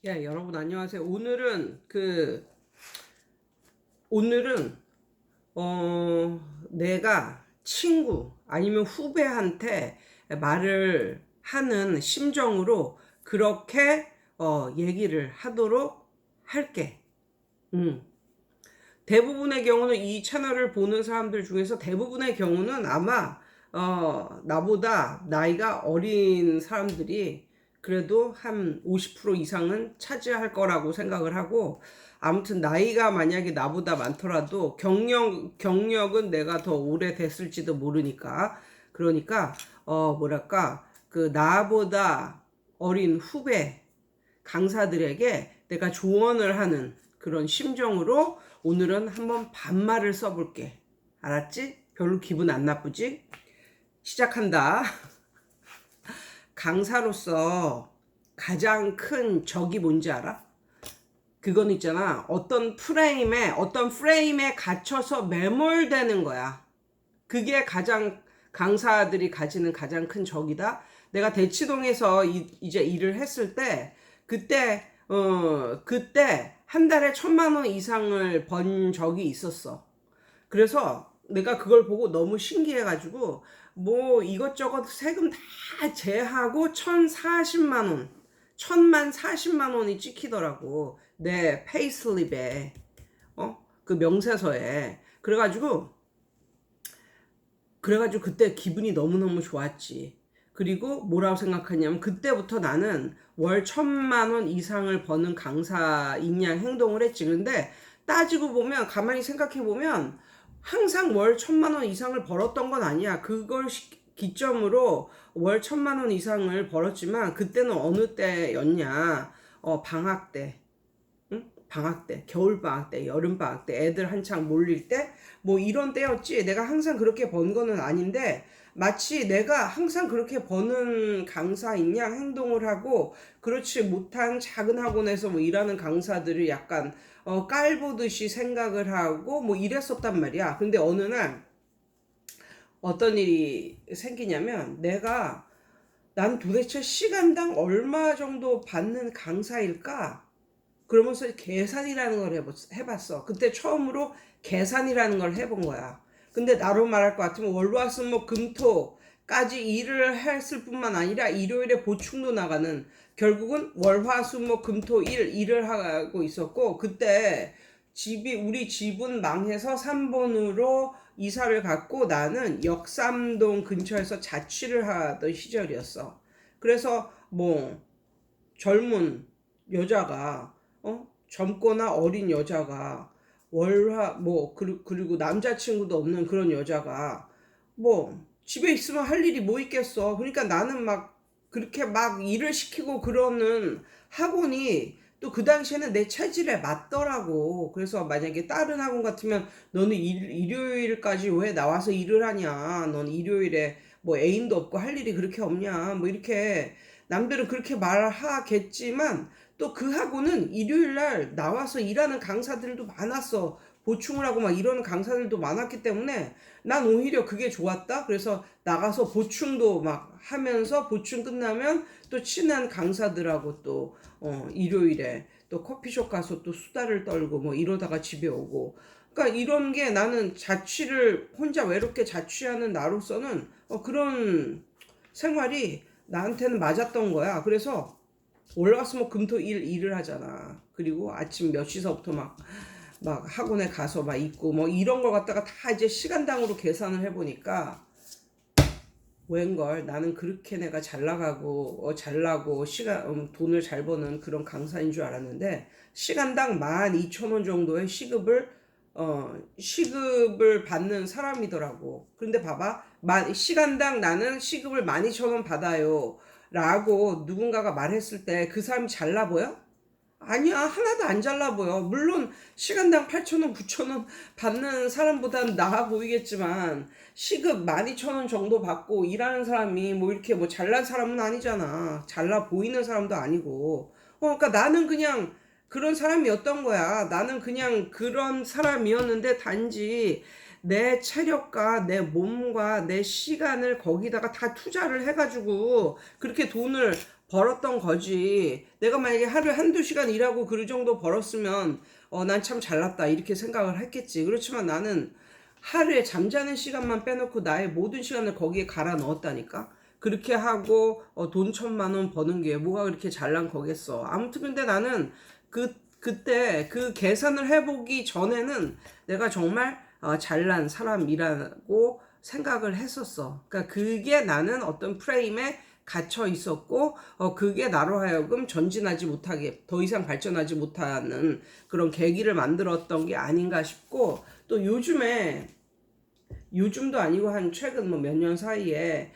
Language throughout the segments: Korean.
야, 여러분 안녕하세요. 오늘은 내가 친구 아니면 후배한테 말을 하는 심정으로 그렇게 얘기를 하도록 할게. 음. 대부분의 경우는 이 채널을 보는 사람들 중에서 대부분의 경우는 아마 나보다 나이가 어린 사람들이 그래도 한 50% 이상은 차지할 거라고 생각을 하고, 아무튼 나이가 만약에 나보다 많더라도 경력은 내가 더 오래 됐을지도 모르니까, 그러니까 뭐랄까, 그 나보다 어린 후배 강사들에게 내가 조언을 하는 그런 심정으로 오늘은 한번 반말을 써볼게. 알았지? 별로 기분 안 나쁘지? 시작한다. 강사로서 가장 큰 적이 뭔지 알아? 그건 있잖아. 어떤 프레임에 갇혀서 매몰되는 거야. 그게 가장 강사들이 가지는 가장 큰 적이다. 내가 대치동에서 이제 일을 했을 때 그때 한 달에 1,000만 원 이상을 번 적이 있었어. 그래서 내가 그걸 보고 너무 신기해가지고 뭐 이것저것 세금 다 제하고 1,040만 원이 찍히더라고. 내 페이슬립에, 그 명세서에. 그래가지고 그때 기분이 너무너무 좋았지. 그리고 뭐라고 생각하냐면 그때부터 나는 월 1,000만 원 이상을 버는 강사인 양 행동을 했지. 근데 따지고 보면, 가만히 생각해 보면 항상 월 1,000만 원 이상을 벌었던 건 아니야. 그걸 기점으로 월 1,000만 원 이상을 벌었지만 그때는 어느 때였냐? 방학 때. 응? 방학 때, 겨울 방학 때, 여름 방학 때, 애들 한창 몰릴 때, 뭐 이런 때였지. 내가 항상 그렇게 번 거는 아닌데, 마치 내가 항상 그렇게 버는 강사인 양 행동을 하고, 그렇지 못한 작은 학원에서 뭐 일하는 강사들을 약간 깔보듯이 생각을 하고 뭐 이랬었단 말이야. 근데 어느 날 어떤 일이 생기냐면, 난 도대체 시간당 얼마 정도 받는 강사일까? 그러면서 계산이라는 걸 해봤어. 그때 처음으로 계산이라는 걸 해본 거야. 근데 나로 말할 것 같으면 월화수목금토까지 일을 했을 뿐만 아니라 일요일에 보충도 나가는, 결국은 월화수목금토일 일을 하고 있었고, 그때 우리 집은 망해서 3번으로 이사를 갔고 나는 역삼동 근처에서 자취를 하던 시절이었어. 그래서 뭐 젊은 여자가, 젊거나 어린 여자가, 그리고 남자친구도 없는 그런 여자가 뭐 집에 있으면 할 일이 뭐 있겠어. 그러니까 나는 막 그렇게 막 일을 시키고 그러는 학원이 또 그 당시에는 내 체질에 맞더라고. 그래서 만약에 다른 학원 같으면 너는 일요일까지 왜 나와서 일을 하냐, 넌 일요일에 뭐 애인도 없고 할 일이 그렇게 없냐, 뭐 이렇게 남들은 그렇게 말하겠지만, 또 그 학원은 일요일 날 나와서 일하는 강사들도 많았어. 보충을 하고 막 이러는 강사들도 많았기 때문에 난 오히려 그게 좋았다. 그래서 나가서 보충도 막 하면서 보충 끝나면 또 친한 강사들하고 또 일요일에 또 커피숍 가서 또 수다를 떨고 뭐 이러다가 집에 오고. 그러니까 이런 게, 나는 자취를 혼자 외롭게 자취하는 나로서는 그런 생활이 나한테는 맞았던 거야. 그래서 올라갔으면 금토일 일을 하잖아. 그리고 아침 몇 시서부터 막 학원에 가서 막 있고 뭐 이런 걸 갖다가 다 이제 시간당으로 계산을 해보니까, 웬걸 나는 그렇게 내가 잘 나가고 잘나고 돈을 잘 버는 그런 강사인 줄 알았는데, 시간당 12,000원 정도의 시급을 받는 사람이더라고. 그런데 봐봐, 시간당 나는 시급을 12,000원 받아요 라고 누군가가 말했을 때 그 사람이 잘나 보여? 아니야, 하나도 안 잘나 보여. 물론 시간당 8,000원, 9,000원 받는 사람보다는 나아 보이겠지만, 시급 12,000원 정도 받고 일하는 사람이 뭐 이렇게 뭐 잘난 사람은 아니잖아. 잘나 보이는 사람도 아니고. 그러니까 나는 그냥 그런 사람이었던 거야. 나는 그냥 그런 사람이었는데, 단지 내 체력과 내 몸과 내 시간을 거기다가 다 투자를 해가지고 그렇게 돈을 벌었던 거지. 내가 만약에 하루에 한두 시간 일하고 그 정도 벌었으면 난 참 잘났다 이렇게 생각을 했겠지. 그렇지만 나는 하루에 잠자는 시간만 빼놓고 나의 모든 시간을 거기에 갈아 넣었다니까. 그렇게 하고 돈 1,000만 원 버는 게 뭐가 그렇게 잘난 거겠어. 아무튼 근데 나는 그때 그 계산을 해보기 전에는 내가 정말 잘난 사람이라고 생각을 했었어. 그러니까 그게 나는 어떤 프레임에 갇혀 있었고, 그게 나로 하여금 전진하지 못하게, 더 이상 발전하지 못하는 그런 계기를 만들었던 게 아닌가 싶고, 또 요즘도 아니고 한 최근 뭐 몇 년 사이에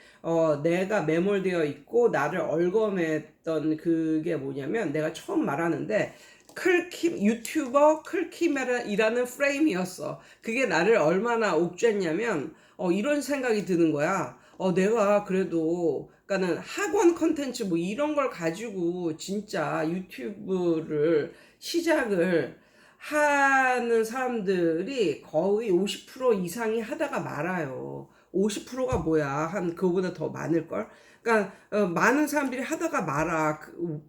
내가 매몰되어 있고 나를 얽어맸던 그게 뭐냐면, 내가 처음 말하는데 클킴 유튜버 클킴이라는 프레임이었어. 그게 나를 얼마나 옥죄냐면 이런 생각이 드는 거야. 내가 그래도 그러니까는 학원 컨텐츠 뭐 이런 걸 가지고 진짜 유튜브를 시작을 하는 사람들이 거의 50% 이상이 하다가 말아요. 50%가 뭐야? 한 그거보다 더 많을걸? 그러니까 많은 사람들이 하다가 말아.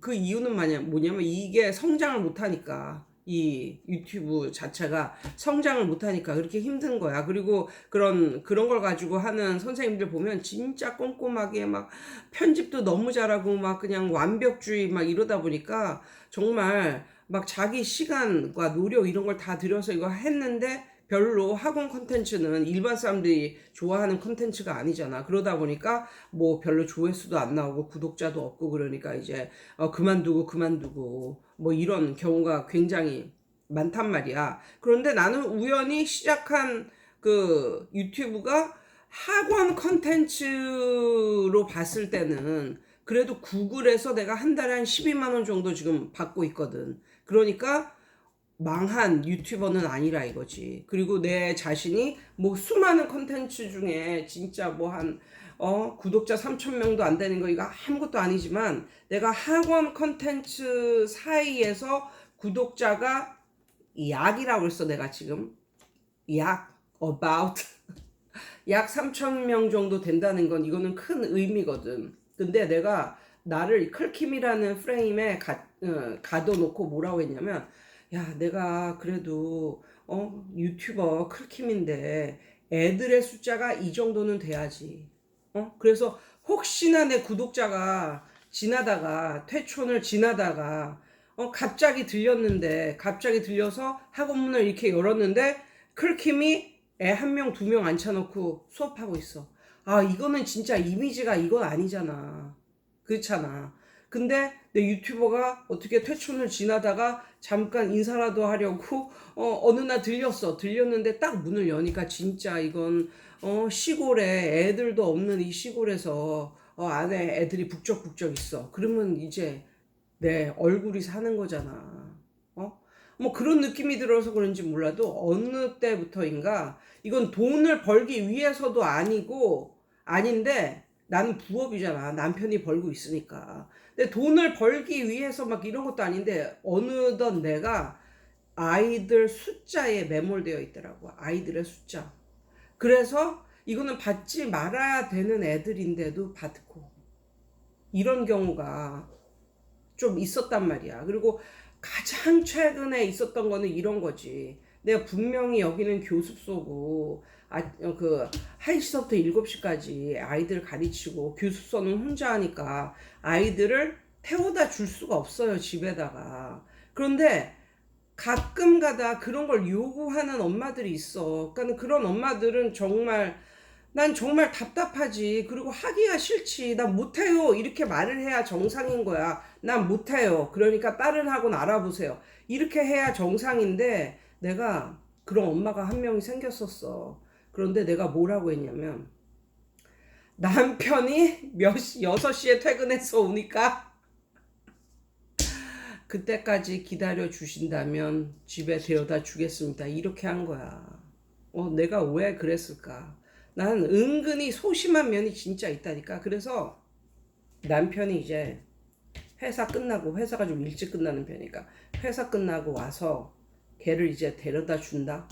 그 이유는 뭐냐면 이게 성장을 못하니까. 이 유튜브 자체가 성장을 못하니까 그렇게 힘든 거야. 그리고 그런 걸 가지고 하는 선생님들 보면 진짜 꼼꼼하게 막 편집도 너무 잘하고 막 그냥 완벽주의 막 이러다 보니까 정말 막 자기 시간과 노력 이런 걸 다 들여서 이거 했는데 별로 학원 컨텐츠는 일반 사람들이 좋아하는 컨텐츠가 아니잖아. 그러다 보니까 뭐 별로 조회수도 안 나오고 구독자도 없고 그러니까 이제 그만두고 뭐 이런 경우가 굉장히 많단 말이야. 그런데 나는 우연히 시작한 그 유튜브가 학원 컨텐츠로 봤을 때는 그래도 구글에서 내가 한 달에 한 12만 원 정도 지금 받고 있거든. 그러니까 망한 유튜버는 아니라 이거지. 그리고 내 자신이 뭐 수많은 컨텐츠 중에 진짜 뭐 한 구독자 3,000명도 안 되는 거 이거 아무것도 아니지만 내가 학원 컨텐츠 사이에서 구독자가 약이라고 했어. 내가 지금 약 about 약 3,000명 정도 된다는 건 이거는 큰 의미거든. 근데 내가 나를 클킴이라는 프레임에 가둬놓고 뭐라고 했냐면, 야, 내가 그래도 유튜버 클킴인데 애들의 숫자가 이 정도는 돼야지. 그래서 혹시나 내 구독자가 지나다가 퇴촌을 지나다가 갑자기 들려서 학원문을 이렇게 열었는데 클킴이 애 한 명, 두 명 앉혀놓고 수업하고 있어. 아, 이거는 진짜 이미지가 이건 아니잖아. 그렇잖아. 근데 내 유튜버가 어떻게 퇴촌을 지나다가 잠깐 인사라도 하려고 어느 날 들렸어. 들렸는데 딱 문을 여니까 진짜 이건 시골에 애들도 없는 이 시골에서 안에 애들이 북적북적 있어. 그러면 이제 내 얼굴이 사는 거잖아. 뭐 그런 느낌이 들어서 그런지 몰라도 어느 때부터인가 이건 돈을 벌기 위해서도 아닌데 나는 부업이잖아. 남편이 벌고 있으니까. 근데 돈을 벌기 위해서 막 이런 것도 아닌데 어느덧 내가 아이들 숫자에 매몰되어 있더라고. 아이들의 숫자. 그래서 이거는 받지 말아야 되는 애들인데도 받고 이런 경우가 좀 있었단 말이야. 그리고 가장 최근에 있었던 거는 이런 거지. 내가 분명히 여기는 교습소고, 그 1시부터 7시까지 아이들 가르치고, 교습소는 혼자 하니까 아이들을 태워다 줄 수가 없어요, 집에다가. 그런데 가끔 가다 그런 걸 요구하는 엄마들이 있어. 그러니까 그런 엄마들은 난 정말 답답하지. 그리고 하기가 싫지. 난 못해요. 이렇게 말을 해야 정상인 거야. 난 못해요. 그러니까 다른 학원 알아보세요. 이렇게 해야 정상인데 내가 그런 엄마가 한 명이 생겼었어. 그런데 내가 뭐라고 했냐면 남편이 6시에 퇴근해서 오니까 그때까지 기다려 주신다면 집에 데려다 주겠습니다. 이렇게 한 거야. 내가 왜 그랬을까? 나는 은근히 소심한 면이 진짜 있다니까. 그래서 남편이 이제 회사가 좀 일찍 끝나는 편이니까 회사 끝나고 와서 걔를 이제 데려다 준다.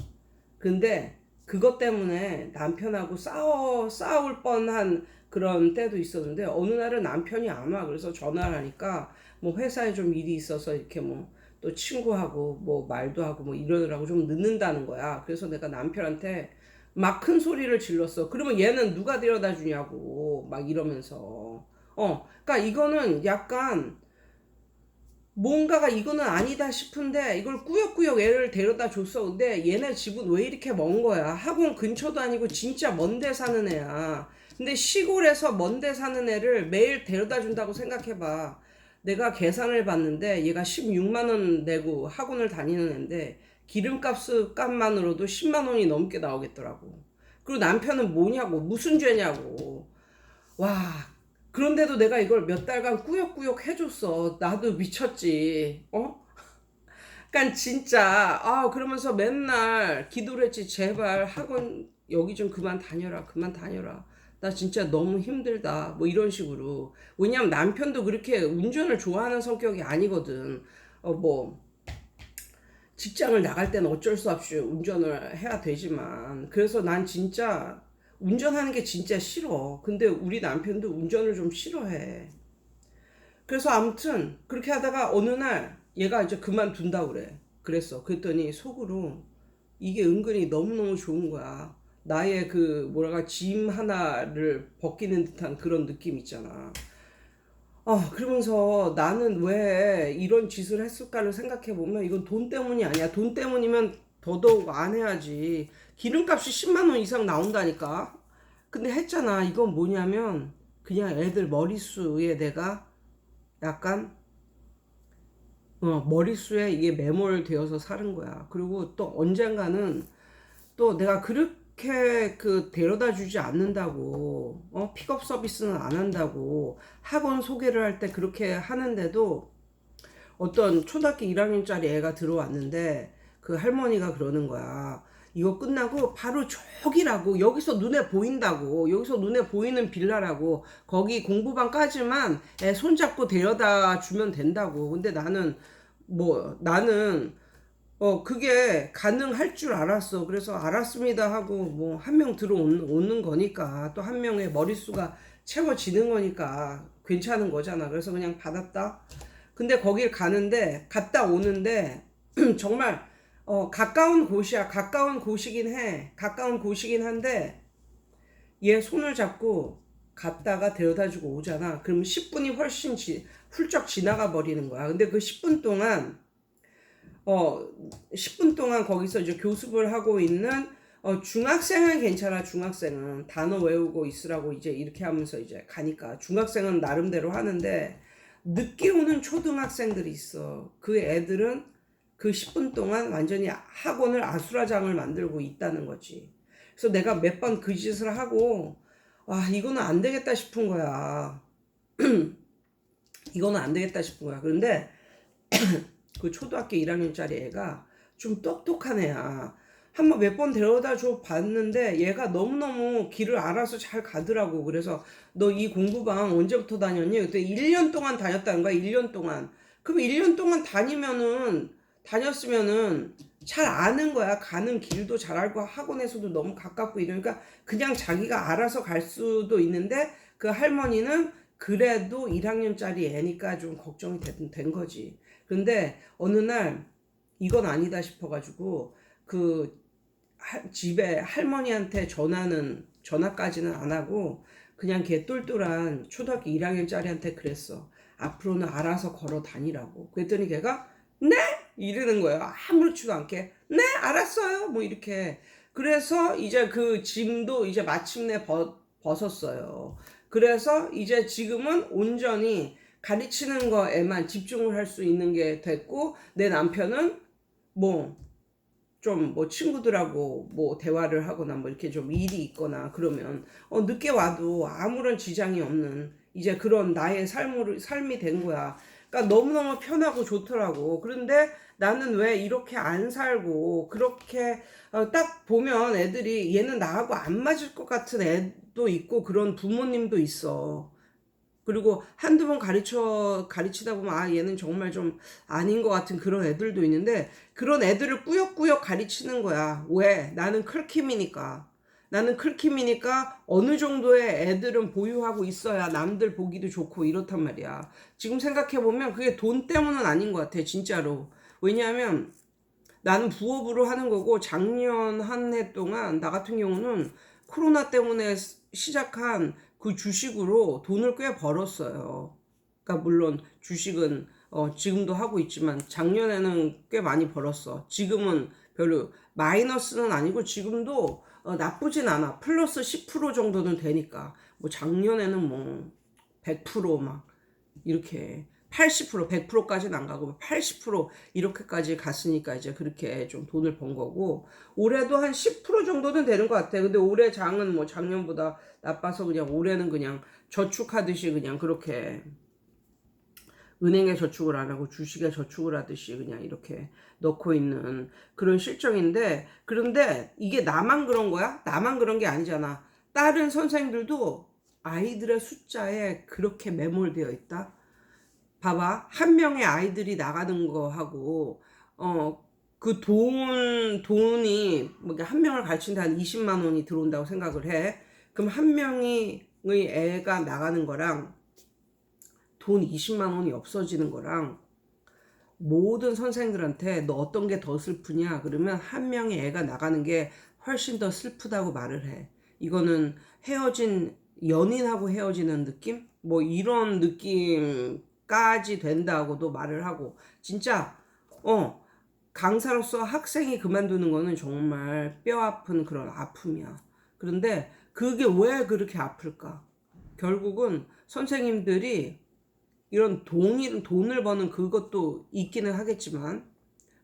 근데 그것 때문에 남편하고 싸울 뻔한 그런 때도 있었는데, 어느 날은 남편이 안 와. 그래서 전화를 하니까 뭐 회사에 좀 일이 있어서 이렇게 뭐 또 친구하고 뭐 말도 하고 뭐 이러느라고 좀 늦는다는 거야. 그래서 내가 남편한테 막 큰 소리를 질렀어. 그러면 얘는 누가 데려다 주냐고 막 이러면서. 그러니까 이거는 약간 뭔가가 이거는 아니다 싶은데 이걸 꾸역꾸역 애를 데려다 줬어. 근데 얘네 집은 왜 이렇게 먼 거야? 학원 근처도 아니고 진짜 먼데 사는 애야. 근데 시골에서 먼데 사는 애를 매일 데려다 준다고 생각해봐. 내가 계산을 봤는데 얘가 16만 원 내고 학원을 다니는 애인데 값만으로도 10만 원이 넘게 나오겠더라고. 그리고 남편은 뭐냐고, 무슨 죄냐고. 와, 그런데도 내가 이걸 몇 달간 꾸역꾸역 해줬어. 나도 미쳤지. 그러니까 진짜, 그러면서 맨날 기도를 했지. 제발 학원 여기 좀 그만 다녀라. 그만 다녀라. 나 진짜 너무 힘들다. 뭐 이런 식으로. 왜냐면 남편도 그렇게 운전을 좋아하는 성격이 아니거든. 뭐, 직장을 나갈 때는 어쩔 수 없이 운전을 해야 되지만, 그래서 난 진짜 운전하는 게 진짜 싫어. 근데 우리 남편도 운전을 좀 싫어해. 그래서 아무튼 그렇게 하다가 어느 날 얘가 이제 그만둔다고 그래. 그랬어. 그랬더니 속으로 이게 은근히 너무너무 좋은 거야. 나의 그 뭐랄까 짐 하나를 벗기는 듯한 그런 느낌 있잖아. 그러면서 나는 왜 이런 짓을 했을까를 생각해 보면 이건 돈 때문이 아니야. 돈 때문이면 더더욱 안 해야지. 기름값이 10만 원 이상 나온다니까. 근데 했잖아. 이건 뭐냐면 그냥 애들 머릿수에 내가 약간 머릿수에 이게 매몰되어서 사는 거야. 그리고 또 언젠가는 또 내가 그렇게 그 데려다 주지 않는다고, 픽업 서비스는 안 한다고 학원 소개를 할 때 그렇게 하는데도 어떤 초등학교 1학년짜리 애가 들어왔는데 그 할머니가 그러는 거야. 이거 끝나고 바로 저기라고, 여기서 눈에 보인다고, 여기서 눈에 보이는 빌라라고, 거기 공부방까지만 애 손잡고 데려다 주면 된다고. 근데 나는 그게 가능할 줄 알았어. 그래서 알았습니다 하고 뭐 한 명 들어오는 거니까, 또 한 명의 머릿수가 채워지는 거니까 괜찮은 거잖아. 그래서 그냥 받았다. 근데 거길 갔다 오는데 정말 가까운 곳이야. 가까운 곳이긴 해. 가까운 곳이긴 한데 얘 손을 잡고 갔다가 데려다주고 오잖아. 그러면 10분이 훨씬 훌쩍 지나가 버리는 거야. 근데 그 10분 동안 10분 동안 거기서 이제 교습을 하고 있는 중학생은 괜찮아. 중학생은 단어 외우고 있으라고 이제 이렇게 하면서 이제 가니까 중학생은 나름대로 하는데, 늦게 오는 초등학생들이 있어. 그 애들은 그 10분 동안 완전히 학원을 아수라장을 만들고 있다는 거지. 그래서 내가 몇 번 그 짓을 하고, 와, 이거는 안 되겠다 싶은 거야. 이거는 안 되겠다 싶은 거야. 그런데 그 초등학교 1학년짜리 애가 좀 똑똑한 애야. 한번 몇 번 데려다 줘 봤는데 얘가 너무너무 길을 알아서 잘 가더라고. 그래서 너 이 공부방 언제부터 다녔니? 그때 1년 동안 다녔다는 거야. 1년 동안. 그럼 1년 동안 다녔으면은 잘 아는 거야. 가는 길도 잘 알고 학원에서도 너무 가깝고 이러니까 그냥 자기가 알아서 갈 수도 있는데, 그 할머니는 그래도 1학년짜리 애니까 좀 걱정이 된 거지. 근데 어느 날 이건 아니다 싶어가지고 그 집에 할머니한테 전화까지는 안 하고 그냥 걔 똘똘한 초등학교 1학년짜리한테 그랬어. 앞으로는 알아서 걸어 다니라고. 그랬더니 걔가 네? 이러는 거예요. 아무렇지도 않게. 네, 알았어요. 뭐 이렇게. 그래서 이제 그 짐도 이제 마침내 벗었어요. 그래서 이제 지금은 온전히 가르치는 거에만 집중을 할 수 있는 게 됐고, 내 남편은 뭐 좀 뭐 친구들하고 뭐 대화를 하거나 뭐 이렇게 좀 일이 있거나 그러면 늦게 와도 아무런 지장이 없는 이제 그런 나의 삶이 된 거야. 그러니까 너무너무 편하고 좋더라고. 그런데 나는 왜 이렇게 안 살고, 그렇게 딱 보면 애들이 얘는 나하고 안 맞을 것 같은 애도 있고 그런 부모님도 있어. 그리고 한두 번 가르치다 보면 아 얘는 정말 좀 아닌 것 같은 그런 애들도 있는데 그런 애들을 꾸역꾸역 가르치는 거야. 왜? 나는 클킴이니까. 나는 클킴이니까 어느 정도의 애들은 보유하고 있어야 남들 보기도 좋고 이렇단 말이야. 지금 생각해보면 그게 돈 때문은 아닌 것 같아, 진짜로. 왜냐하면 나는 부업으로 하는 거고 작년 한 해 동안 나 같은 경우는 코로나 때문에 시작한 그 주식으로 돈을 꽤 벌었어요. 그러니까 물론 주식은 지금도 하고 있지만 작년에는 꽤 많이 벌었어. 지금은 별로 마이너스는 아니고 지금도 나쁘진 않아. 플러스 10% 정도는 되니까. 뭐 작년에는 뭐 100%막 이렇게 80% 100%까지는 안 가고 80% 이렇게까지 갔으니까 이제 그렇게 좀 돈을 번 거고 올해도 한 10% 정도는 되는 것 같아. 근데 올해 장은 뭐 작년보다 나빠서 그냥 올해는 그냥 저축하듯이 그냥 그렇게 은행에 저축을 안 하고 주식에 저축을 하듯이 그냥 이렇게 넣고 있는 그런 실정인데 그런데 이게 나만 그런 거야? 나만 그런 게 아니잖아. 다른 선생들도 아이들의 숫자에 그렇게 매몰되어 있다. 봐봐. 한 명의 아이들이 나가는 거하고, 그 돈이, 한 명을 가르치는데 한 20만 원이 들어온다고 생각을 해. 그럼 한 명의 애가 나가는 거랑 돈 20만 원이 없어지는 거랑 모든 선생들한테 너 어떤 게 더 슬프냐? 그러면 한 명의 애가 나가는 게 훨씬 더 슬프다고 말을 해. 이거는 연인하고 헤어지는 느낌? 뭐 이런 느낌까지 된다고도 말을 하고. 진짜, 강사로서 학생이 그만두는 거는 정말 뼈 아픈 그런 아픔이야. 그런데 그게 왜 그렇게 아플까? 결국은 선생님들이 이런 돈을 버는 그것도 있기는 하겠지만,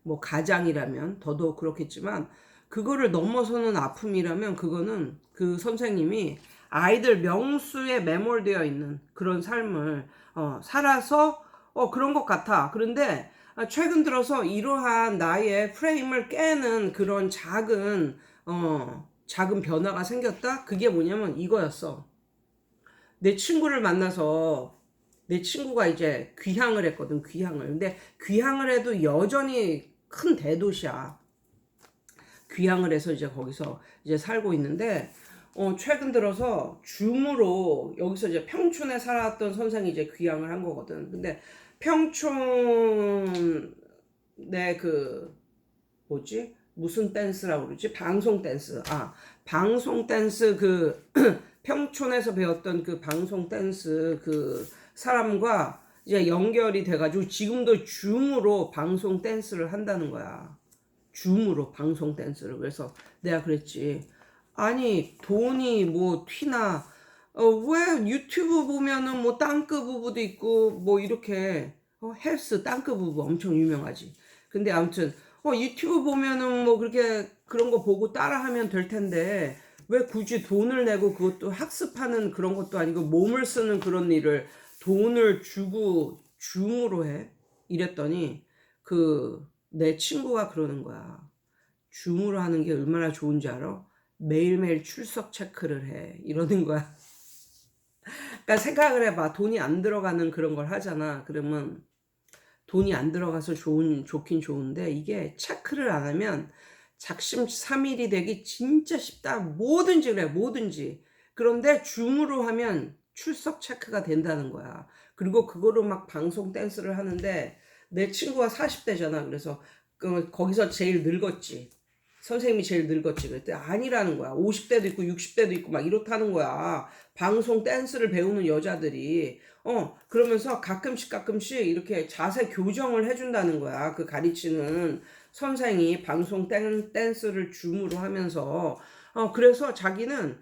뭐 가장이라면 더더욱 그렇겠지만, 그거를 넘어서는 아픔이라면 그거는 그 선생님이 아이들 명수에 매몰되어 있는 그런 삶을 살아서 그런 것 같아. 그런데 최근 들어서 이러한 나의 프레임을 깨는 그런 작은 변화가 생겼다. 그게 뭐냐면 이거였어. 내 친구를 만나서 내 친구가 이제 귀향을 했거든, 귀향을. 근데 귀향을 해도 여전히 큰 대도시야. 귀향을 해서 이제 거기서 이제 살고 있는데, 최근 들어서 줌으로 여기서 이제 평촌에 살았던 선생이 이제 귀향을 한 거거든. 근데 평촌, 뭐지? 무슨 댄스라고 그러지? 방송 댄스. 방송 댄스 평촌에서 배웠던 그 방송 댄스 그 사람과 이제 연결이 돼가지고 지금도 줌으로 방송 댄스를 한다는 거야. 줌으로 방송 댄스를. 그래서 내가 그랬지. 아니, 돈이 뭐 튀나, 왜 유튜브 보면은 뭐 땅끝 부부도 있고, 뭐 이렇게, 헬스 땅끝 부부 엄청 유명하지. 근데 아무튼, 유튜브 보면은 뭐 그렇게 그런 거 보고 따라하면 될 텐데, 왜 굳이 돈을 내고 그것도 학습하는 그런 것도 아니고 몸을 쓰는 그런 일을 돈을 주고 줌으로 해? 이랬더니, 내 친구가 그러는 거야. 줌으로 하는 게 얼마나 좋은지 알아? 매일매일 출석 체크를 해. 이러는 거야. 그러니까 생각을 해봐. 돈이 안 들어가는 그런 걸 하잖아. 그러면 돈이 안 들어가서 좋긴 좋은데 이게 체크를 안 하면 작심삼일이 되기 진짜 쉽다. 뭐든지 그래. 뭐든지. 그런데 줌으로 하면 출석 체크가 된다는 거야. 그리고 그거로 막 방송 댄스를 하는데 내 친구가 40대잖아. 그래서 거기서 제일 늙었지. 선생님이 제일 늙었지. 그랬더니 아니라는 거야. 50대도 있고 60대도 있고 막 이렇다는 거야. 방송 댄스를 배우는 여자들이. 그러면서 가끔씩 이렇게 자세 교정을 해준다는 거야. 그 가르치는 선생이 방송 댄스를 줌으로 하면서. 그래서 자기는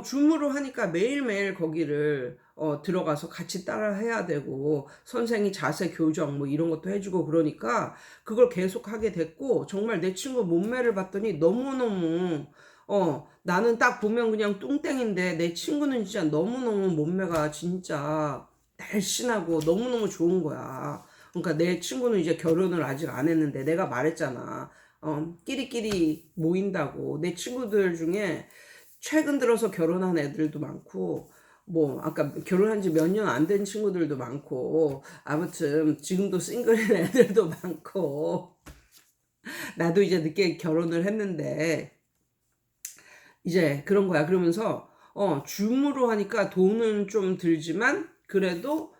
줌으로 하니까 매일매일 거기를 들어가서 같이 따라 해야 되고 선생이 자세 교정 뭐 이런 것도 해주고 그러니까 그걸 계속 하게 됐고 정말 내 친구 몸매를 봤더니 너무너무 나는 딱 보면 그냥 뚱땡인데 내 친구는 진짜 너무너무 몸매가 진짜 날씬하고 너무너무 좋은 거야. 그러니까 내 친구는 이제 결혼을 아직 안 했는데 내가 말했잖아. 끼리끼리 모인다고. 내 친구들 중에 최근 들어서 결혼한 애들도 많고 뭐 아까 결혼한 지 몇 년 안 된 친구들도 많고 아무튼 지금도 싱글인 애들도 많고 나도 이제 늦게 결혼을 했는데 이제 그런 거야. 그러면서 줌으로 하니까 돈은 좀 들지만 그래도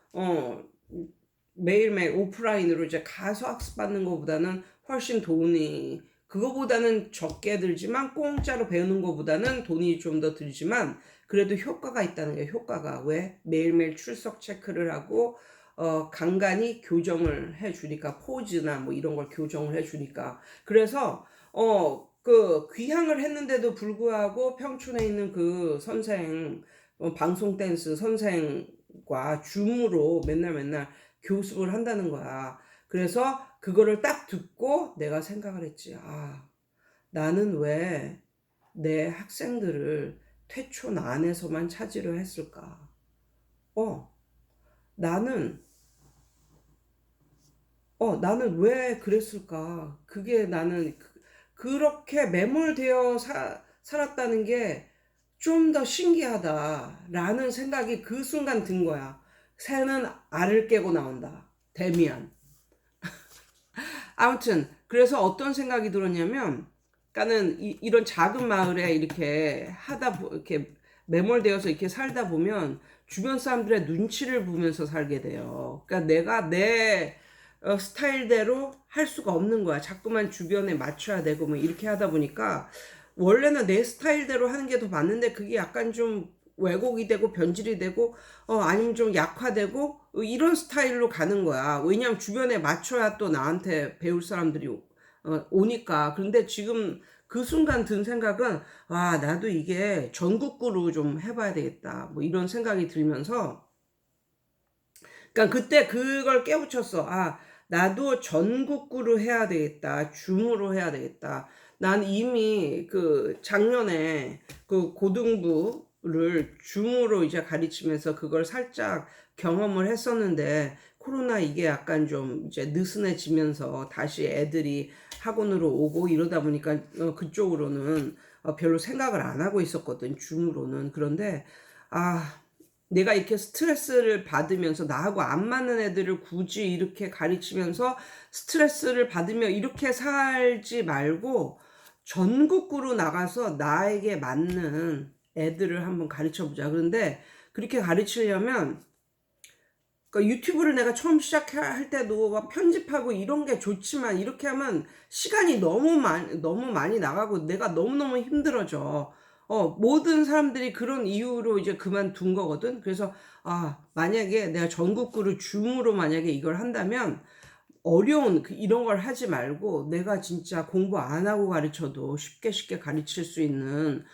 매일매일 오프라인으로 이제 가서 학습받는 것보다는 훨씬 돈이 그거보다는 적게 들지만 공짜로 배우는 것보다는 돈이 좀 더 들지만 그래도 효과가 있다는 게 효과가 왜 매일매일 출석 체크를 하고 간간히 교정을 해주니까 포즈나 뭐 이런 걸 교정을 해주니까 그래서 그 귀향을 했는데도 불구하고 평촌에 있는 그 선생 방송 댄스 선생과 줌으로 맨날 교습을 한다는 거야. 그래서 그거를 딱 듣고 내가 생각을 했지. 아, 나는 왜 내 학생들을 퇴촌 안에서만 차지를 했을까? 어, 나는, 나는 왜 그랬을까? 그게 나는 그렇게 매몰되어 살았다는 게 좀 더 신기하다라는 생각이 그 순간 든 거야. 새는 알을 깨고 나온다. 데미안. 아무튼 그래서 어떤 생각이 들었냐면, 그러니까는 이런 작은 마을에 이렇게 이렇게 매몰되어서 이렇게 살다 보면 주변 사람들의 눈치를 보면서 살게 돼요. 그러니까 내가 내 스타일대로 할 수가 없는 거야. 자꾸만 주변에 맞춰야 되고 뭐 이렇게 하다 보니까 원래는 내 스타일대로 하는 게 더 맞는데 그게 약간 좀 왜곡이 되고 변질이 되고 아니면 좀 약화되고 이런 스타일로 가는 거야. 왜냐면 주변에 맞춰야 또 나한테 배울 사람들이 오니까. 그런데 지금 그 순간 든 생각은 와 나도 이게 전국구로 좀 해봐야 되겠다. 뭐 이런 생각이 들면서 그러니까 그때 그걸 깨우쳤어. 아, 나도 전국구로 해야 되겠다. 줌으로 해야 되겠다. 난 이미 그 작년에 그 고등부를 줌으로 이제 가르치면서 그걸 살짝 경험을 했었는데 코로나 이게 약간 좀 이제 느슨해지면서 다시 애들이 학원으로 오고 이러다 보니까 그쪽으로는 별로 생각을 안 하고 있었거든. 줌으로는. 그런데 아, 내가 이렇게 스트레스를 받으면서 나하고 안 맞는 애들을 굳이 이렇게 가르치면서 스트레스를 받으며 이렇게 살지 말고 전국구로 나가서 나에게 맞는 애들을 한번 가르쳐 보자. 그런데 그렇게 가르치려면 그러니까 유튜브를 내가 처음 시작할 때도 막 편집하고 이런 게 좋지만 이렇게 하면 시간이 너무 많이 나가고 내가 너무너무 힘들어져. 모든 사람들이 그런 이유로 이제 그만둔 거거든. 그래서 만약에 내가 전국구를 줌으로 만약에 이걸 한다면 어려운 이런 걸 하지 말고 내가 진짜 공부 안 하고 가르쳐도 쉽게 가르칠 수 있는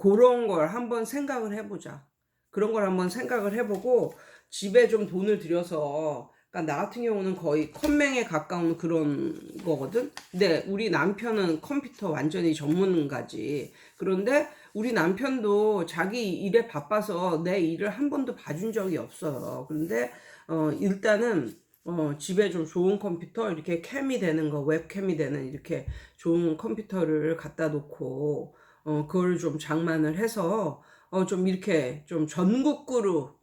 그런 걸 한번 생각을 해보자. 그런 걸 한번 생각을 해보고 집에 좀 돈을 들여서 그러니까 나 같은 경우는 거의 컴맹에 가까운 그런 거거든. 근데 우리 남편은 컴퓨터 완전히 전문가지. 그런데 우리 남편도 자기 일에 바빠서 내 일을 한 번도 봐준 적이 없어요. 그런데 일단은 집에 좀 좋은 컴퓨터 이렇게 캠이 되는 거 웹캠이 되는 이렇게 좋은 컴퓨터를 갖다 놓고 그걸 좀 장만을 해서 좀 이렇게 좀 전국구로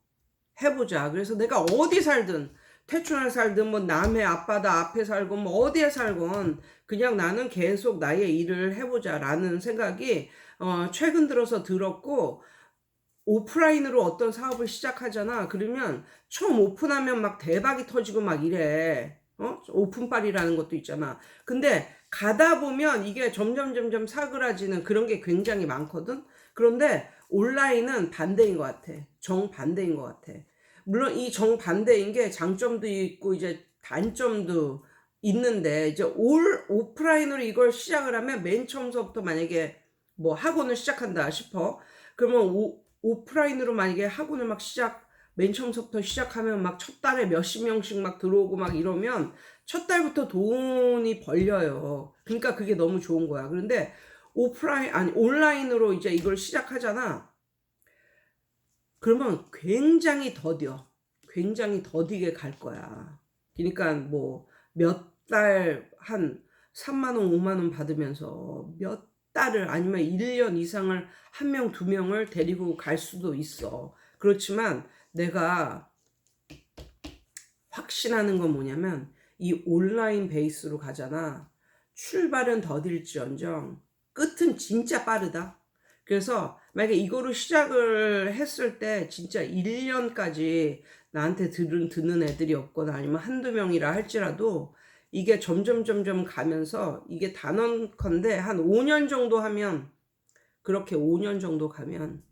해보자. 그래서 내가 어디 살든 태촌에 살든 뭐 남해 앞바다 앞에 살건 뭐 어디에 살건 그냥 나는 계속 나의 일을 해보자라는 생각이 최근 들어서 들었고 오프라인으로 어떤 사업을 시작하잖아. 그러면 처음 오픈하면 막 대박이 터지고 막 이래. 오픈빨이라는 것도 있잖아. 근데 가다 보면 이게 점점 사그라지는 그런 게 굉장히 많거든. 그런데 온라인은 반대인 것 같아. 정반대인 것 같아. 물론 이 정반대인 게 장점도 있고 이제 단점도 있는데 이제 오프라인으로 이걸 시작을 하면 맨 처음서부터 만약에 뭐 학원을 시작한다 싶어. 그러면 오프라인으로 만약에 학원을 맨 처음부터 시작하면 막 첫 달에 몇십 명씩 막 들어오고 막 이러면 첫 달부터 돈이 벌려요. 그러니까 그게 너무 좋은 거야. 그런데 온라인으로 이제 이걸 시작하잖아. 그러면 굉장히 더뎌. 굉장히 더디게 갈 거야. 그러니까 뭐 몇 달 한 3만 원, 5만 원 받으면서 몇 달을 아니면 1년 이상을 한 명, 두 명을 데리고 갈 수도 있어. 그렇지만 내가 확신하는 건 뭐냐면 이 온라인 베이스로 가잖아. 출발은 더딜지언정 끝은 진짜 빠르다. 그래서 만약에 이거로 시작을 했을 때 진짜 1년까지 나한테 듣는 애들이 없거나 아니면 한두 명이라 할지라도 이게 점점 가면서 이게 단언컨대 한 5년 정도 하면, 그렇게 5년 정도 가면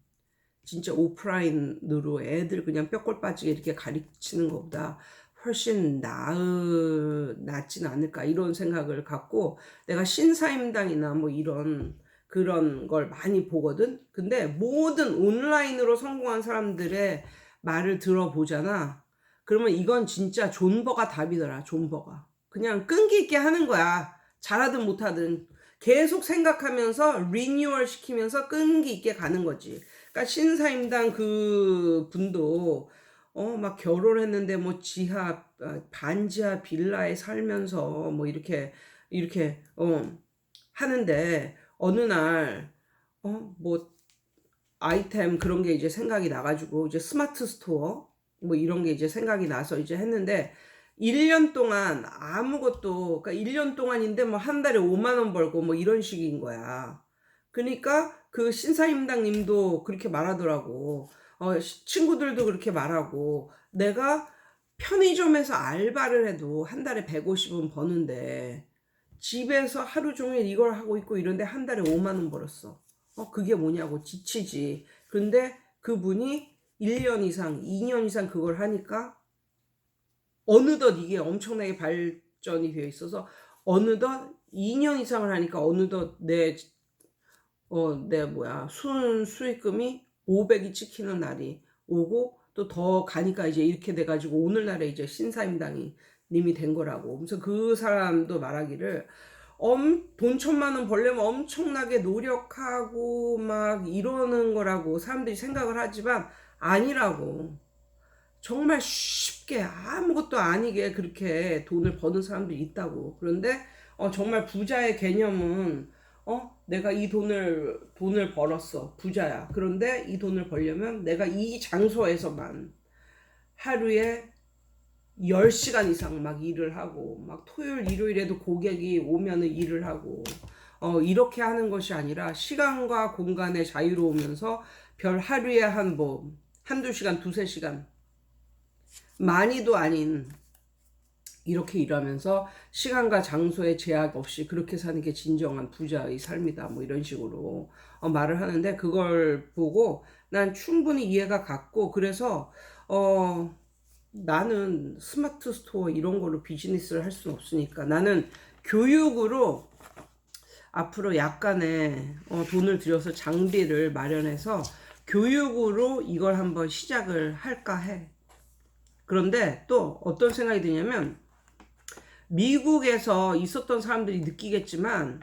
진짜 오프라인으로 애들 그냥 뼈골 빠지게 이렇게 가르치는 것보다 훨씬 낫진 않을까 이런 생각을 갖고 내가 신사임당이나 뭐 이런 그런 걸 많이 보거든. 근데 모든 온라인으로 성공한 사람들의 말을 들어보잖아. 그러면 이건 진짜 존버가 답이더라. 존버가 그냥 끈기 있게 하는 거야. 잘하든 못하든 계속 생각하면서 리뉴얼 시키면서 끈기 있게 가는 거지. 그러니까 신사임당 그 분도 막 결혼했는데 뭐 지하 반지하 빌라에 살면서 뭐 이렇게 하는데 어느 날 뭐 아이템 그런 게 이제 생각이 나가지고 이제 스마트 스토어 뭐 이런 게 이제 생각이 나서 이제 했는데 1년 동안 아무것도, 그러니까 1년 동안인데 뭐 한 달에 5만 원 벌고 뭐 이런 식인 거야. 그러니까 그 신사임당님도 그렇게 말하더라고. 친구들도 그렇게 말하고, 내가 편의점에서 알바를 해도 한 달에 150은 버는데 집에서 하루 종일 이걸 하고 있고 이런데 한 달에 5만 원 벌었어. 그게 뭐냐고 지치지. 근데 그분이 1년 이상, 2년 이상 그걸 하니까 어느덧 이게 엄청나게 발전이 되어 있어서 어느덧 2년 이상을 하니까 어느덧 내 수익금이 500이 찍히는 날이 오고 또 더 가니까 이제 이렇게 돼가지고 오늘날에 이제 신사임당이 님이 된 거라고. 그래서 그 사람도 말하기를 돈 1,000만 원 벌려면 엄청나게 노력하고 막 이러는 거라고 사람들이 생각을 하지만 아니라고. 정말 쉽게 아무것도 아니게 그렇게 돈을 버는 사람도 있다고. 그런데 정말 부자의 개념은 내가 이 돈을 벌었어. 부자야. 그런데 이 돈을 벌려면 내가 이 장소에서만 하루에 10시간 이상 막 일을 하고 막 토요일 일요일에도 고객이 오면은 일을 하고 이렇게 하는 것이 아니라 시간과 공간의 자유로우면서 별 하루에 한두 시간, 두세 시간 많이도 아닌 이렇게 일하면서 시간과 장소의 제약 없이 그렇게 사는 게 진정한 부자의 삶이다. 뭐 이런 식으로 말을 하는데 그걸 보고 난 충분히 이해가 갔고 그래서 나는 스마트 스토어 이런 걸로 비즈니스를 할 수는 없으니까 나는 교육으로 앞으로 약간의 돈을 들여서 장비를 마련해서 교육으로 이걸 한번 시작을 할까 해. 그런데 또 어떤 생각이 드냐면 미국에서 있었던 사람들이 느끼겠지만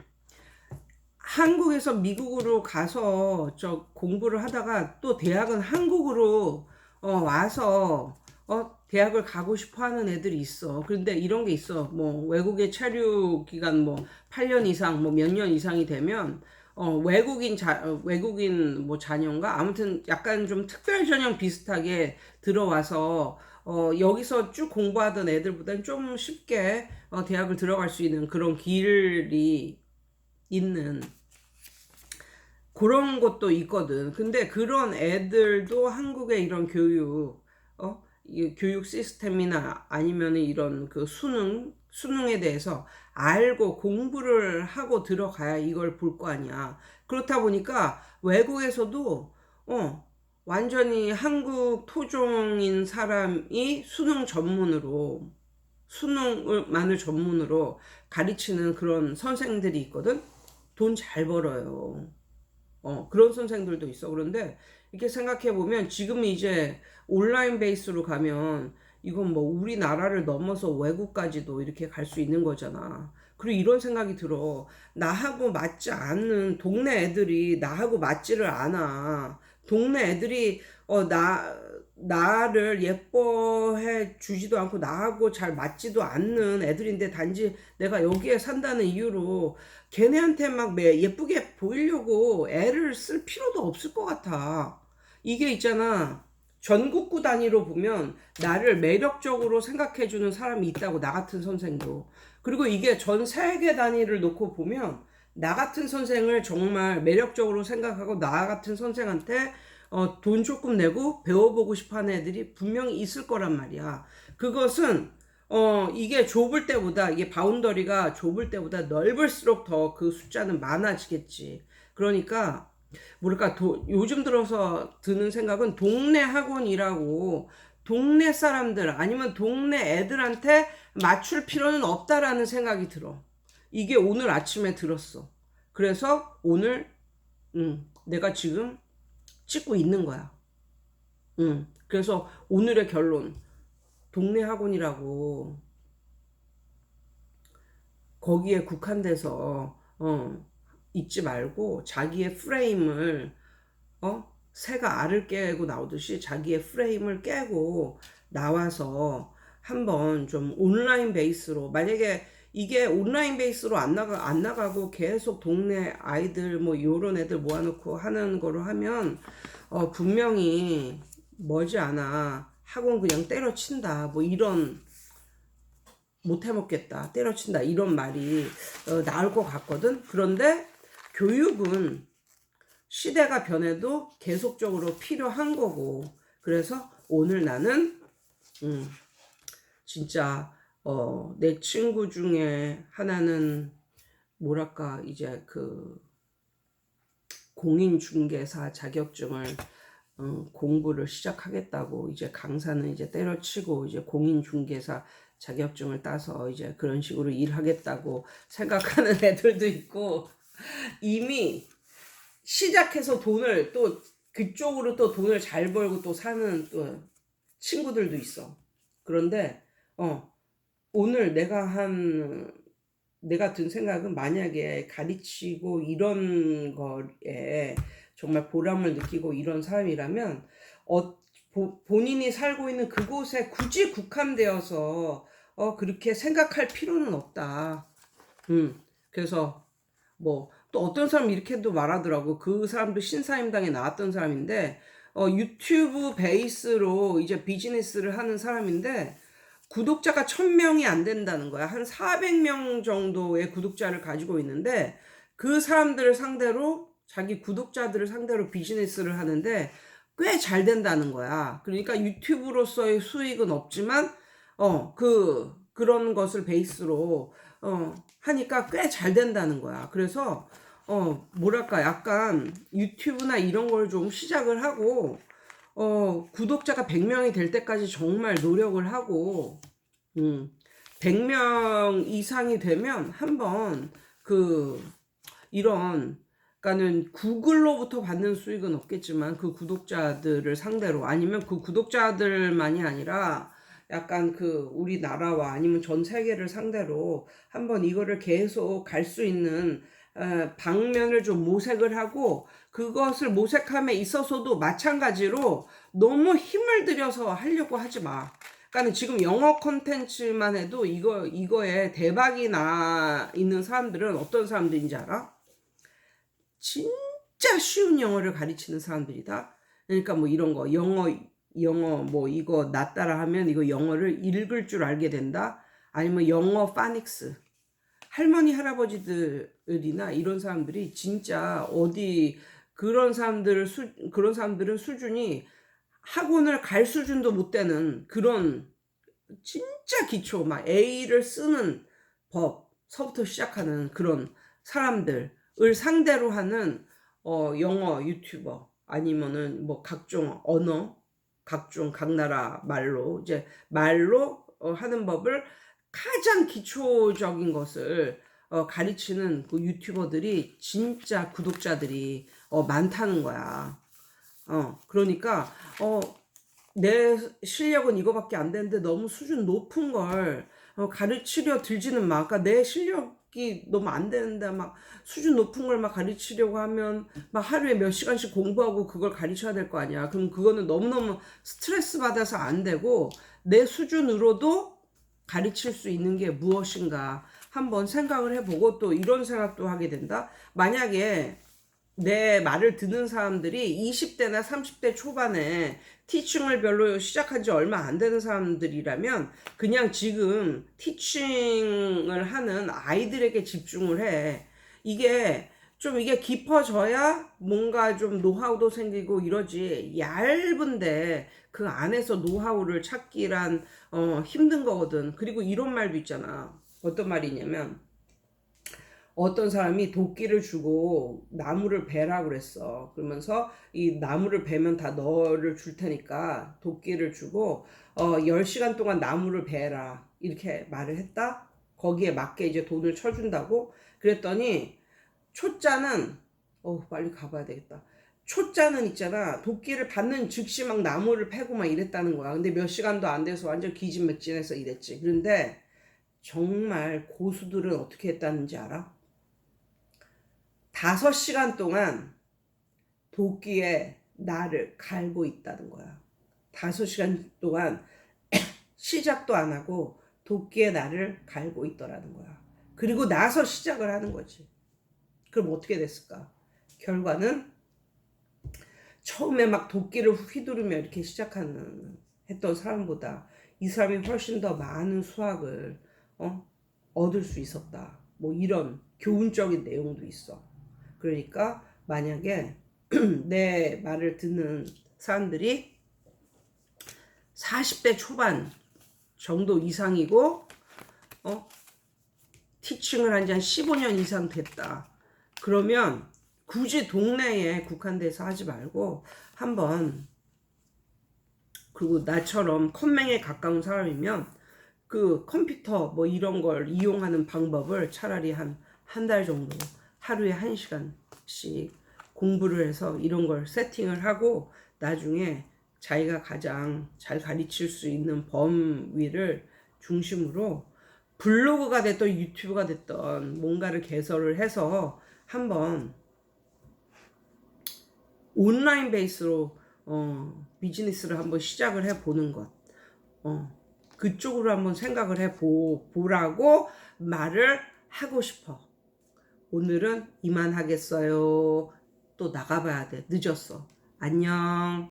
한국에서 미국으로 가서 공부를 하다가 또 대학은 한국으로 와서 대학을 가고 싶어 하는 애들이 있어. 그런데 이런 게 있어. 뭐 외국에 체류 기간 뭐 8년 이상 뭐 몇 년 이상이 되면 외국인 뭐 자녀인가 아무튼 약간 좀 특별 전형 비슷하게 들어와서 여기서 쭉 공부하던 애들보다는 좀 쉽게 대학을 들어갈 수 있는 그런 길이 있는 그런 것도 있거든. 근데 그런 애들도 한국의 이런 이 교육 시스템이나 아니면 이런 그 수능에 대해서 알고 공부를 하고 들어가야 이걸 볼 거 아니야. 그렇다 보니까 외국에서도 완전히 한국 토종인 사람이 수능만을 전문으로 가르치는 그런 선생들이 있거든. 돈 잘 벌어요. 그런 선생들도 있어. 그런데 이렇게 생각해 보면 지금 이제 온라인 베이스로 가면 이건 뭐 우리나라를 넘어서 외국까지도 이렇게 갈 수 있는 거잖아. 그리고 이런 생각이 들어. 나하고 맞지 않는 동네 애들이 나하고 맞지를 않아. 동네 애들이 나를 예뻐해 주지도 않고 나하고 잘 맞지도 않는 애들인데 단지 내가 여기에 산다는 이유로 걔네한테 막 예쁘게 보이려고 애를 쓸 필요도 없을 것 같아. 이게 있잖아. 전국구 단위로 보면 나를 매력적으로 생각해주는 사람이 있다고, 나 같은 선생도. 그리고 이게 전 세계 단위를 놓고 보면 나 같은 선생을 정말 매력적으로 생각하고 나 같은 선생한테 돈 조금 내고 배워보고 싶어 하는 애들이 분명히 있을 거란 말이야. 그것은 이게 좁을 때보다, 이게 바운더리가 좁을 때보다 넓을수록 더 그 숫자는 많아지겠지. 그러니까 뭐랄까, 요즘 들어서 드는 생각은 동네 학원이라고 동네 사람들 아니면 동네 애들한테 맞출 필요는 없다라는 생각이 들어. 이게 오늘 아침에 들었어. 그래서 오늘 내가 지금 찍고 있는 거야. 그래서 오늘의 결론, 동네 학원이라고 거기에 국한돼서 있지 말고 자기의 프레임을, 새가 알을 깨고 나오듯이 자기의 프레임을 깨고 나와서 한번 좀 온라인 베이스로, 만약에 이게 온라인 베이스로 안 나가고 계속 동네 아이들 뭐 요런 애들 모아놓고 하는 거로 하면 분명히 머지않아 학원 그냥 때려친다, 뭐 이런, 못 해먹겠다, 때려친다, 이런 말이 나올 것 같거든. 그런데 교육은 시대가 변해도 계속적으로 필요한 거고, 그래서 오늘 나는 진짜 내 친구 중에 하나는 뭐랄까, 이제 그 공인중개사 자격증을 공부를 시작하겠다고, 이제 강사는 이제 때려치고 이제 공인중개사 자격증을 따서 이제 그런 식으로 일하겠다고 생각하는 애들도 있고, 이미 시작해서 돈을 또 그쪽으로 또 돈을 잘 벌고 또 사는 또 친구들도 있어. 그런데 오늘 내가 든 생각은, 만약에 가르치고 이런 거에 정말 보람을 느끼고 이런 사람이라면 본인이 살고 있는 그곳에 굳이 국한되어서 그렇게 생각할 필요는 없다. 그래서 뭐 또 어떤 사람이 이렇게도 말하더라고. 그 사람도 신사임당에 나왔던 사람인데 유튜브 베이스로 이제 비즈니스를 하는 사람인데 구독자가 1000명이 안 된다는 거야. 한 400명 정도의 구독자를 가지고 있는데 그 사람들을 상대로, 자기 구독자들을 상대로 비즈니스를 하는데 꽤 잘 된다는 거야. 그러니까 유튜브로서의 수익은 없지만 그런 것을 베이스로 하니까 꽤 잘 된다는 거야. 그래서 뭐랄까, 약간 유튜브나 이런 걸 좀 시작을 하고 구독자가 100명이 될 때까지 정말 노력을 하고 100명 이상이 되면 한번 이런, 그러니까는 구글로부터 받는 수익은 없겠지만 그 구독자들을 상대로, 아니면 그 구독자들만이 아니라 약간 우리나라와 아니면 전 세계를 상대로 한번 이거를 계속 갈 수 있는 방면을 좀 모색을 하고, 그것을 모색함에 있어서도 마찬가지로 너무 힘을 들여서 하려고 하지 마. 그러니까 지금 영어 콘텐츠만 해도 이거에 대박이 나 있는 사람들은 어떤 사람들인지 알아? 진짜 쉬운 영어를 가르치는 사람들이다. 그러니까 뭐 이런 거, 영어 뭐 이거 나 따라 하면 이거 영어를 읽을 줄 알게 된다. 아니면 영어 파닉스. 할머니 할아버지들이나 이런 사람들이 진짜 그런 사람들은 수준이 학원을 갈 수준도 못 되는 그런 진짜 기초, 막 A를 쓰는 법서부터 시작하는 그런 사람들을 상대로 하는 영어 유튜버, 아니면은 뭐 각종 언어, 각 나라 말로 하는 법을, 가장 기초적인 것을 가르치는 그 유튜버들이 진짜 구독자들이 많다는 거야. 그러니까 내 실력은 이거밖에 안 되는데 너무 수준 높은 걸 가르치려 들지는 마. 그러니까 내 실력이 너무 안 되는데 막 수준 높은 걸 막 가르치려고 하면 막 하루에 몇 시간씩 공부하고 그걸 가르쳐야 될 거 아니야. 그럼 그거는 너무너무 스트레스 받아서 안 되고, 내 수준으로도 가르칠 수 있는 게 무엇인가 한번 생각을 해보고, 또 이런 생각도 하게 된다. 만약에 내 말을 듣는 사람들이 20대나 30대 초반에 티칭을 별로 시작한 지 얼마 안 되는 사람들이라면 그냥 지금 티칭을 하는 아이들에게 집중을 해. 이게 깊어져야 뭔가 좀 노하우도 생기고 이러지. 얇은데 그 안에서 노하우를 찾기란 힘든 거거든. 그리고 이런 말도 있잖아. 어떤 말이냐면 어떤 사람이 도끼를 주고 나무를 베라 그랬어. 그러면서 이 나무를 베면 다 너를 줄 테니까 도끼를 주고 10시간 동안 나무를 베라. 이렇게 말을 했다. 거기에 맞게 이제 돈을 쳐준다고. 그랬더니 초짜는 빨리 가봐야 되겠다. 초짜는 있잖아. 도끼를 받는 즉시 막 나무를 패고 막 이랬다는 거야. 근데 몇 시간도 안 돼서 완전 기진맥진해서 이랬지. 그런데 정말 고수들은 어떻게 했다는지 알아? 5시간 동안 도끼에 나를 갈고 있다는 거야. 5시간 동안 시작도 안 하고 도끼에 나를 갈고 있더라는 거야. 그리고 나서 시작을 하는 거지. 그럼 어떻게 됐을까? 결과는 처음에 막 도끼를 휘두르며 이렇게 했던 사람보다 이 사람이 훨씬 더 많은 수확을 얻을 수 있었다. 뭐 이런 교훈적인 내용도 있어. 그러니까 만약에 내 말을 듣는 사람들이 40대 초반 정도 이상이고 티칭을 한 지 한 15년 이상 됐다. 그러면 굳이 동네에 국한돼서 하지 말고 한번, 그리고 나처럼 컴맹에 가까운 사람이면 그 컴퓨터 뭐 이런 걸 이용하는 방법을 차라리 한 달 정도 하루에 1시간씩 공부를 해서 이런 걸 세팅을 하고 나중에 자기가 가장 잘 가르칠 수 있는 범위를 중심으로 블로그가 됐던 유튜브가 됐던 뭔가를 개설을 해서 한번 온라인 베이스로 비즈니스를 한번 시작을 해보는 것, 그쪽으로 한번 생각을 해보라고 말을 하고 싶어. 오늘은 이만하겠어요. 또 나가봐야 돼. 늦었어. 안녕.